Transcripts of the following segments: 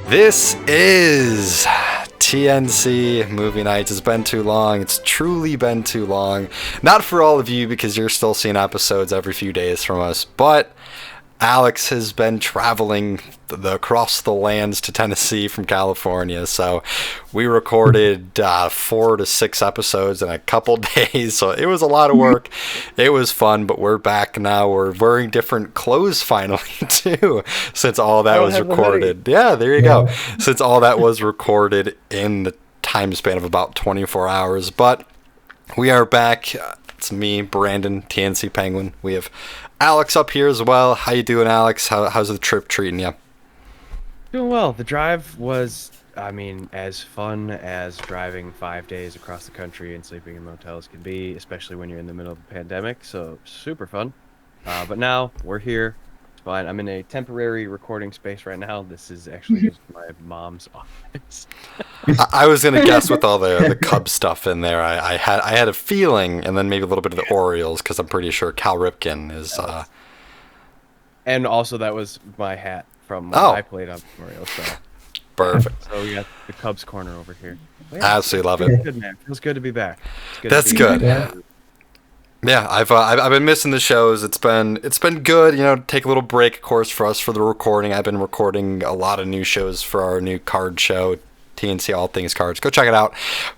This is TNC Movie Nights. It's been too long. It's truly been too long. Not for all of you because you're still seeing episodes every few days from us, but Alex has been traveling across the lands to Tennessee from California, so we recorded 4 to 6 episodes in a couple days, so it was a lot of work. It was fun, but we're back now. We're wearing different clothes finally, too, since all that was recorded. Yeah, there you go. Since all that was recorded in the time span of about 24 hours, but we are back. It's me, Brandon, TNC Penguin. We have Alex up here as well. How you doing, Alex? How's the trip treating you? Doing well. The drive was, as fun as driving 5 days across the country and sleeping in motels can be, especially when you're in the middle of a pandemic. So super fun. But now we're here. It's fine. I'm in a temporary recording space right now. This is actually just my mom's office. I was gonna guess with all the Cubs stuff in there. I had a feeling, and then maybe a little bit of the Orioles because I'm pretty sure Cal Ripken is. And also that was my hat from when I played on Orioles. So. Perfect. So we got the Cubs corner over here. Yeah, absolutely love it. Good, man. Feels good to be back. That's good. Yeah, I've been missing the shows. It's been good. Take a little break, of course, for us for the recording. I've been recording a lot of new shows for our new card show, TNC All Things Cards. Go check it out.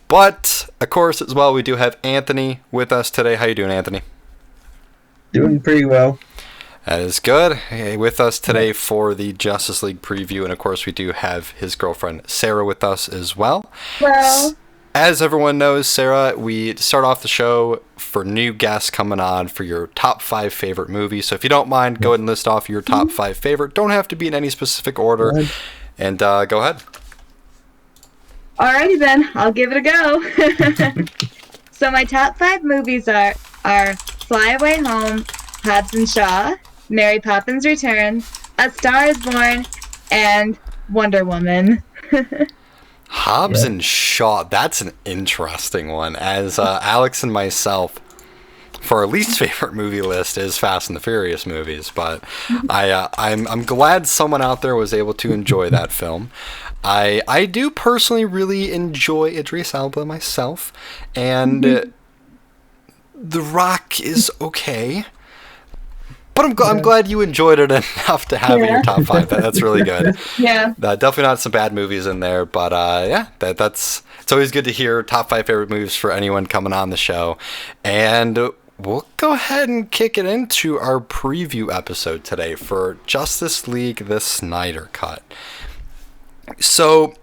But of course, as well, we do have Anthony with us today. How you doing, Anthony? Doing pretty well. That is good. Hey, with us today for the Justice League preview, and of course, we do have his girlfriend Sarah with us as well. Well, as everyone knows, Sarah, we start off the show for new guests coming on for your top 5 favorite movies. So if you don't mind, go ahead and list off your top 5 favorite. Don't have to be in any specific order. And go ahead. alrighty then, I'll give it a go. So my top 5 movies are Fly Away Home, Hobbs and Shaw, Mary Poppins Returns, A Star is Born, and Wonder Woman. Hobbs and Shaw, that's an interesting one. As Alex and myself, for our least favorite movie list is Fast and the Furious movies, but I'm glad someone out there was able to enjoy that film. I do personally really enjoy Idris Elba myself, and The Rock is okay. But I'm glad you enjoyed it enough to have it in your top 5. That's really good. Yeah. Definitely not some bad movies in there, but that's it's always good to hear top 5 favorite movies for anyone coming on the show. And we'll go ahead and kick it into our preview episode today for Justice League: The Snyder Cut. So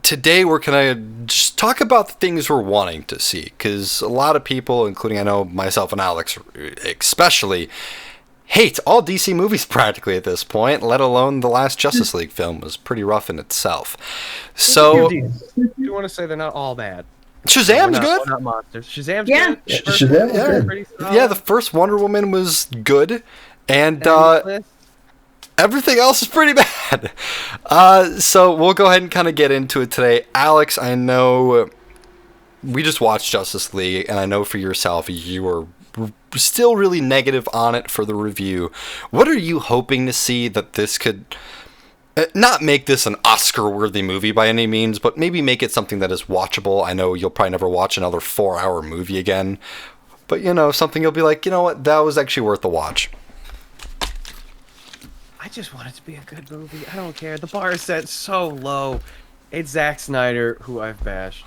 today we're going to just talk about the things we're wanting to see, because a lot of people, including I know myself and Alex especially, hate all DC movies practically at this point, let alone the last Justice League film was pretty rough in itself. So, You want to say they're not all bad. Shazam's good. We're not monsters. Shazam's Yeah. good. Yeah, the first Wonder Woman was good, and everything else is pretty bad. So we'll go ahead and kind of get into it today. Alex, I know we just watched Justice League, and I know for yourself you were still really negative on it for the review. What are you hoping to see that this could not make this an Oscar-worthy movie by any means, but maybe make it something that is watchable? I know you'll probably never watch another 4-hour movie again, but something you'll be like, you know what, that was actually worth the watch. I just want it to be a good movie. I don't care. The bar is set so low. It's Zack Snyder, who I've bashed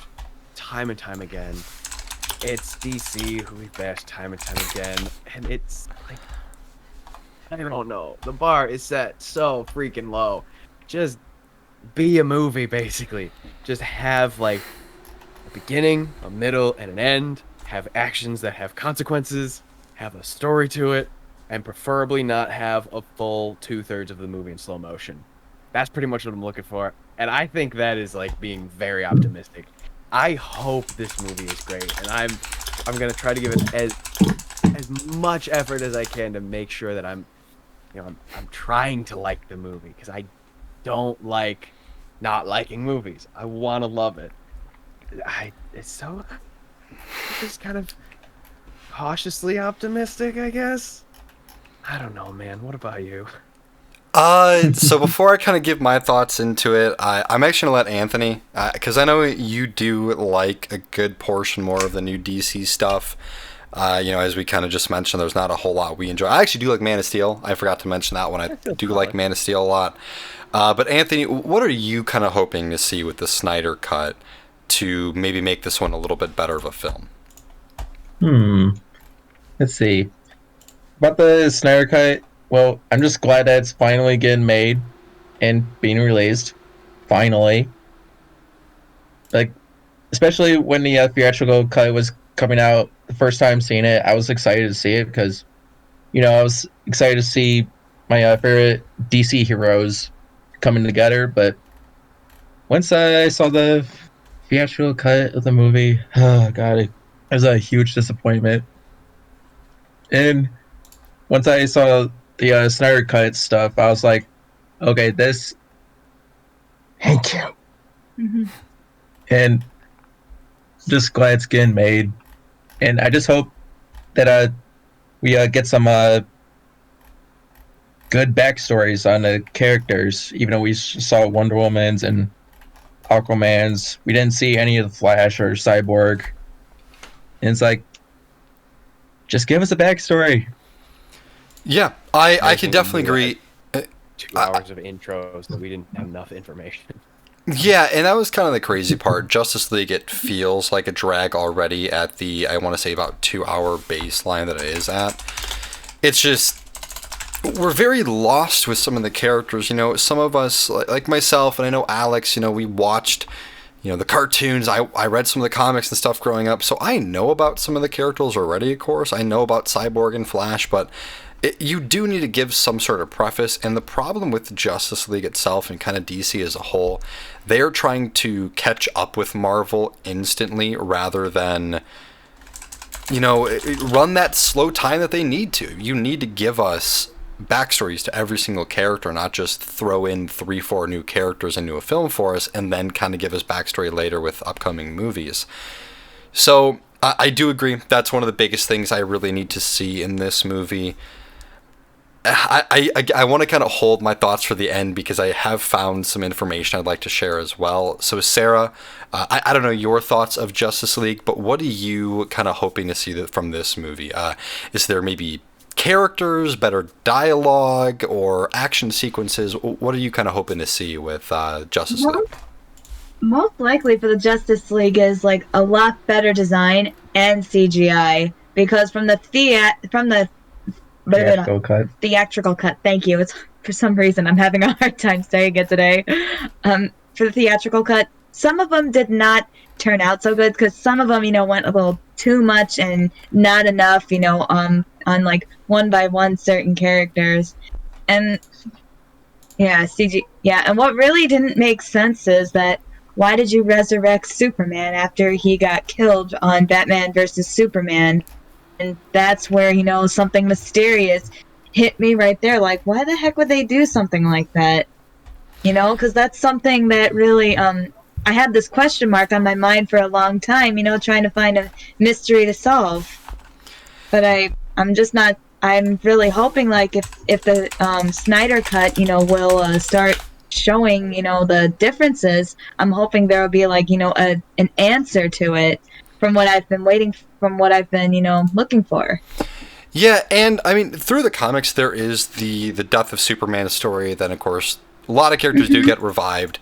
time and time again. It's DC, who we've bashed time and time again. And it's like, I don't know. The bar is set so freaking low. Just be a movie, basically. Just have, like, a beginning, a middle, and an end. Have actions that have consequences. Have a story to it. And preferably not have a full 2/3 of the movie in slow motion. That's pretty much what I'm looking for. And I think that is, like, being very optimistic. I hope this movie is great, and I'm gonna try to give it as much effort as I can to make sure that I'm trying to like the movie, because I don't like not liking movies. I want to love it. It's just kind of cautiously optimistic, I guess. I don't know, man. What about you? So before I kind of give my thoughts into it, I'm actually going to let Anthony, because I know you do like a good portion more of the new DC stuff. As we kind of just mentioned, there's not a whole lot we enjoy. I actually do like Man of Steel. I forgot to mention that one. I do like Man of Steel a lot. But Anthony, what are you kind of hoping to see with the Snyder Cut to maybe make this one a little bit better of a film? Let's see. About the Snyder Cut, well, I'm just glad that it's finally getting made and being released. Finally. Like, especially when the theatrical cut was coming out the first time seeing it, I was excited to see it because, I was excited to see my favorite DC heroes coming together. But once I saw the theatrical cut of the movie, oh god, it was a huge disappointment. And once I saw the Snyder Cut stuff, I was like, okay, this thank you. Mm-hmm. And just glad it's getting made. And I just hope that we get some good backstories on the characters, even though we saw Wonder Woman's and Aquaman's. We didn't see any of the Flash or Cyborg. And it's like, just give us a backstory. Yeah, I can definitely agree. 2 hours of intros that we didn't have enough information. Yeah, and that was kind of the crazy part. Justice League, it feels like a drag already at the, I want to say, about 2-hour baseline that it is at. It's just, we're very lost with some of the characters. Some of us, like myself, and I know Alex, we watched, the cartoons. I read some of the comics and stuff growing up, so I know about some of the characters already, of course. I know about Cyborg and Flash, but you do need to give some sort of preface, and the problem with Justice League itself and kind of DC as a whole, they're trying to catch up with Marvel instantly rather than, run that slow time that they need to. You need to give us backstories to every single character, not just throw in 3-4 new characters into a film for us and then kind of give us backstory later with upcoming movies. So I do agree. That's one of the biggest things I really need to see in this movie. I want to kind of hold my thoughts for the end because I have found some information I'd like to share as well. So Sarah, I don't know your thoughts of Justice League, but what are you kind of hoping to see from this movie? Is there maybe characters, better dialogue, or action sequences? What are you kind of hoping to see with Justice League? Most likely for the Justice League is like a lot better design and CGI because from the theatrical cut. Thank you. It's for some reason I'm having a hard time saying it today. For the theatrical cut, some of them did not turn out so good because some of them, went a little too much and not enough, on like one by one certain characters, and CG. Yeah, and what really didn't make sense is that why did you resurrect Superman after he got killed on Batman versus Superman? And that's where, something mysterious hit me right there. Like, why the heck would they do something like that? Because that's something that really, I had this question mark on my mind for a long time, trying to find a mystery to solve. But I'm really hoping, like, if the Snyder Cut, will start showing, the differences, I'm hoping there will be, like, an answer to it. From what I've been looking for. Yeah, and I mean, through the comics, there is the death of Superman story. Then, of course, a lot of characters do get revived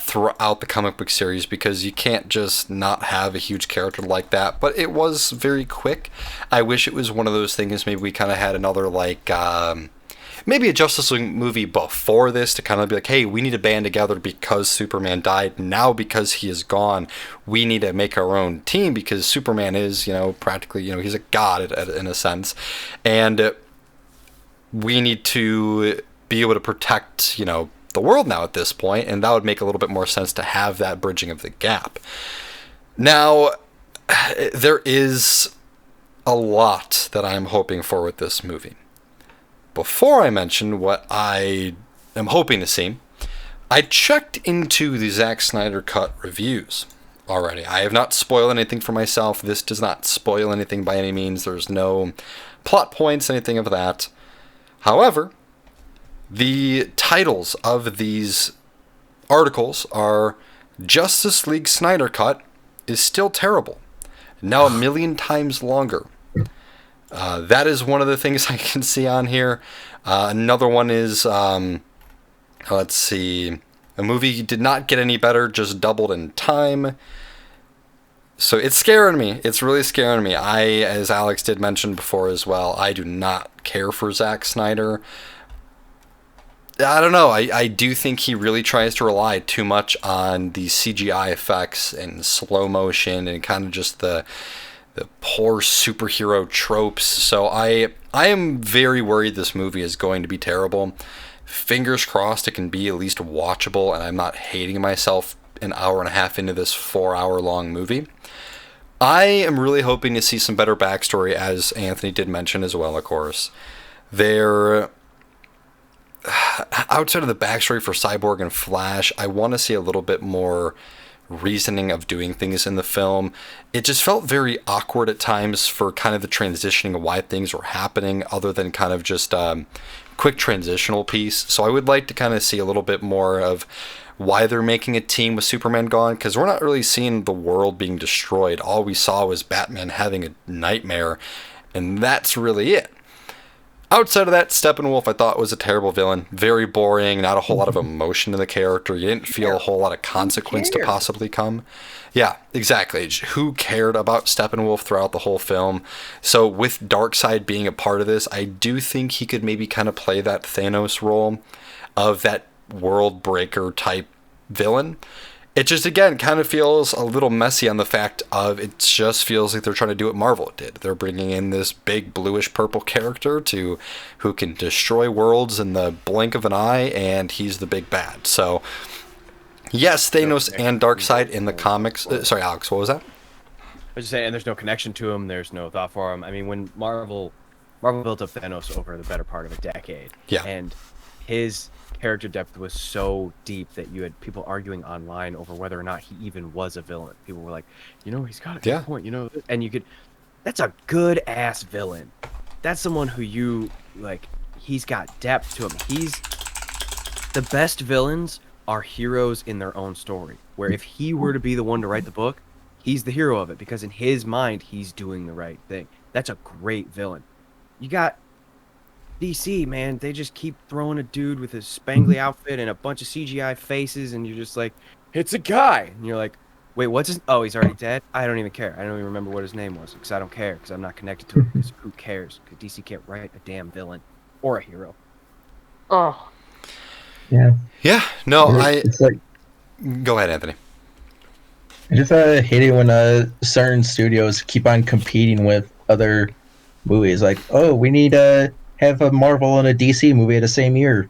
throughout the comic book series because you can't just not have a huge character like that. But it was very quick. I wish it was one of those things. Maybe we kind of had another maybe a Justice League movie before this to kind of be like, hey, we need to band together because Superman died. Now, because he is gone, we need to make our own team because Superman is, practically, he's a god in a sense. And we need to be able to protect, the world now at this point, and that would make a little bit more sense to have that bridging of the gap. Now, there is a lot that I'm hoping for with this movie. Before I mention what I am hoping to see, I checked into the Zack Snyder Cut reviews already. I have not spoiled anything for myself. This does not spoil anything by any means. There's no plot points, anything of that. However, The titles of these articles are Justice League Snyder Cut is still terrible. Now 1,000,000 times longer. That is one of the things I can see on here. Another one is, let's see, a movie did not get any better, just doubled in time. So it's scaring me. It's really scaring me. As Alex did mention before as well, I do not care for Zack Snyder. I don't know. I do think he really tries to rely too much on the CGI effects and slow motion and kind of just the poor superhero tropes. So I am very worried this movie is going to be terrible. Fingers crossed it can be at least watchable and I'm not hating myself an hour and a half into this 4-hour long movie. I am really hoping to see some better backstory, as Anthony did mention as well, of course. Outside of the backstory for Cyborg and Flash, I want to see a little bit more reasoning of doing things in the film. It just felt very awkward at times for kind of the transitioning of why things were happening, other than kind of just quick transitional piece. So I would like to kind of see a little bit more of why they're making a team with Superman gone, because we're not really seeing the world being destroyed. All we saw was Batman having a nightmare, and that's really it. Outside of that, Steppenwolf I thought was a terrible villain. Very boring, not a whole lot of emotion in the character. You didn't feel a whole lot of consequence to possibly come. Yeah, exactly. Who cared about Steppenwolf throughout the whole film? So with Darkseid being a part of this, I do think he could maybe kind of play that Thanos role of that world breaker type villain. It just, again, kind of feels a little messy on the fact of it just feels like they're trying to do what Marvel did. They're bringing in this big bluish purple character who can destroy worlds in the blink of an eye, and he's the big bad. So, yes, Thanos and Darkseid in the comics. Sorry, Alex, what was that? I was just saying, and there's no connection to him. There's no thought for him. I mean, when Marvel built up Thanos over the better part of a decade, yeah, and his character depth was so deep that you had people arguing online over whether or not he even was a villain. People were like, he's got a good point, and that's a good ass villain. That's someone who you like, he's got depth to him. The best villains are heroes in their own story, where if he were to be the one to write the book, he's the hero of it, because in his mind, he's doing the right thing. That's a great villain. You got DC, man, they just keep throwing a dude with a spangly outfit and a bunch of CGI faces, and you're just like, it's a guy. And you're like, wait, what's his... Oh, he's already dead? I don't even care. I don't even remember what his name was, because I don't care, because I'm not connected to him, because who cares? Because DC can't write a damn villain or a hero. Oh. Yeah. Yeah, no, It's like... Go ahead, Anthony. I just hate it when certain studios keep on competing with other movies. Like, oh, we need have a Marvel and a DC movie the same year.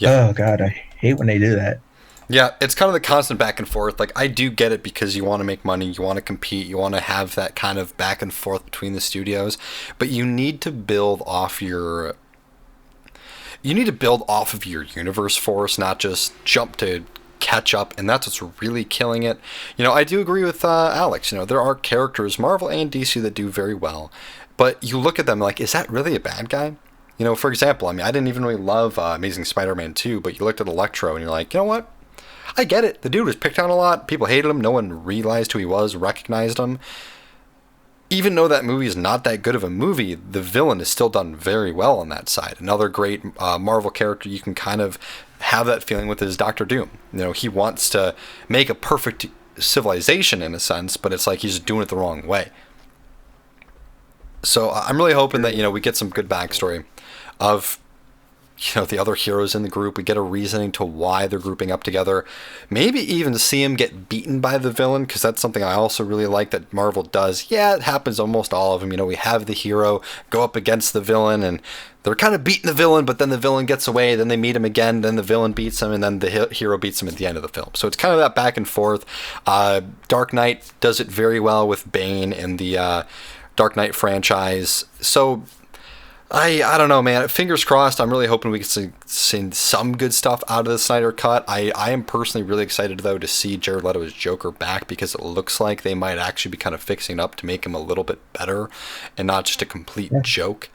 Oh god, I hate when they do that. Yeah, it's kind of the constant back and forth. Like, I do get it because you want to make money, you want to compete, you want to have that kind of back and forth between the studios, but you need to build off your universe force, not just jump to catch up, and that's what's really killing it. I do agree with Alex. There are characters, Marvel and DC, that do very well, but you look at them like, is that really a bad guy? For example, I didn't even really love Amazing Spider-Man 2, but you looked at Electro and you're like, you know what? I get it. The dude was picked on a lot. People hated him. No one realized who he was, recognized him. Even though that movie is not that good of a movie, the villain is still done very well on that side. Another great Marvel character you can kind of have that feeling with is Doctor Doom. He wants to make a perfect civilization in a sense, but it's like he's doing it the wrong way. So I'm really hoping that, we get some good backstory of, the other heroes in the group. We get a reasoning to why they're grouping up together. Maybe even see him get beaten by the villain, because that's something I also really like that Marvel does. Yeah, it happens almost all of them. We have the hero go up against the villain, and they're kind of beating the villain, but then the villain gets away, then they meet him again, then the villain beats him, and then the hero beats him at the end of the film. So it's kind of that back and forth. Dark Knight does it very well with Bane and the Dark Knight franchise. So I don't know, man. Fingers crossed. I'm really hoping we can see some good stuff out of the Snyder Cut. I am personally really excited, though, to see Jared Leto's Joker back, because it looks like they might actually be kind of fixing it up to make him a little bit better and not just a complete joke.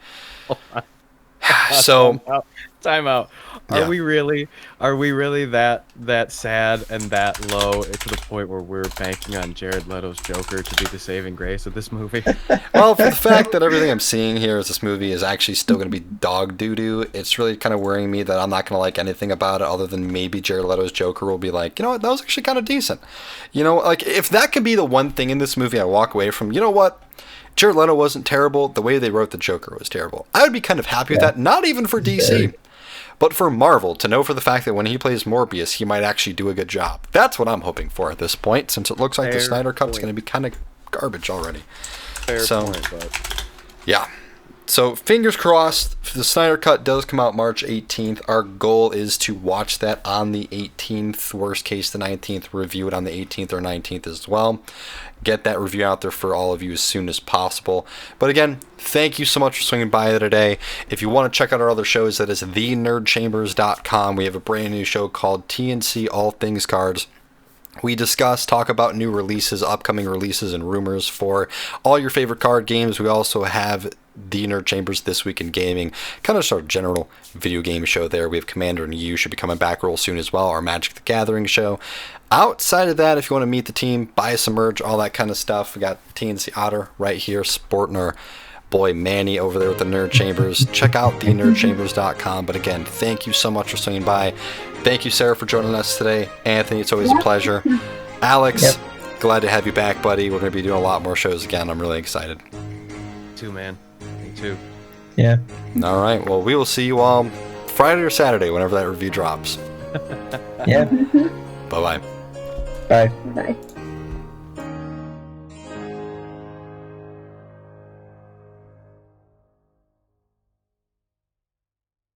So Time out. Are Yeah. we really that sad and that low to the point where we're banking on Jared Leto's Joker to be the saving grace of this movie? well, for the fact that everything I'm seeing here is this movie is actually still going to be dog doo-doo, it's really kind of worrying me that I'm not going to like anything about it other than maybe Jared Leto's Joker will be like, you know what, that was actually kind of decent. You know, like, if that can be the one thing in this movie I walk away from, you know what? Jared Leto wasn't terrible. The way they wrote the Joker was terrible. I would be kind of happy with that, not even for DC. But for Marvel, to know for the fact that when he plays Morbius, he might actually do a good job. That's what I'm hoping for at this point, since it looks like the Fair Snyder Cut's point. going to be kind of garbage already. Fair So- point, but Yeah. So fingers crossed, if the Snyder Cut does come out March 18th, our goal is to watch that on the 18th, worst case the 19th, review it on the 18th or 19th as well. Get that review out there for all of you as soon as possible. But again, thank you so much for swinging by today. If you want to check out our other shows, that is thenerdchambers.com. We have a brand new show called TNC All Things Cards. We discuss, talk about new releases, upcoming releases, and rumors for all your favorite card games. We also have the Nerd Chambers This Week in Gaming, kind of sort of general video game show there. We have Commander and You should be coming back real soon as well, our Magic the Gathering show. Outside of that, if you want to meet the team, buy some merch, all that kind of stuff, we got TNC Otter right here sporting our boy Manny over there with the Nerd Chambers. Check out thenerdchambers.com. But again, thank you so much for swinging by. Thank you, Sarah, for joining us today. Anthony, it's always a pleasure. Alex, glad to have you back, buddy. We're going to be doing a lot more shows again. I'm really excited. too, man. Me too. Yeah. All right. Well, we will see you all Friday or Saturday, whenever that review drops. Yeah. Bye-bye. Bye. Bye.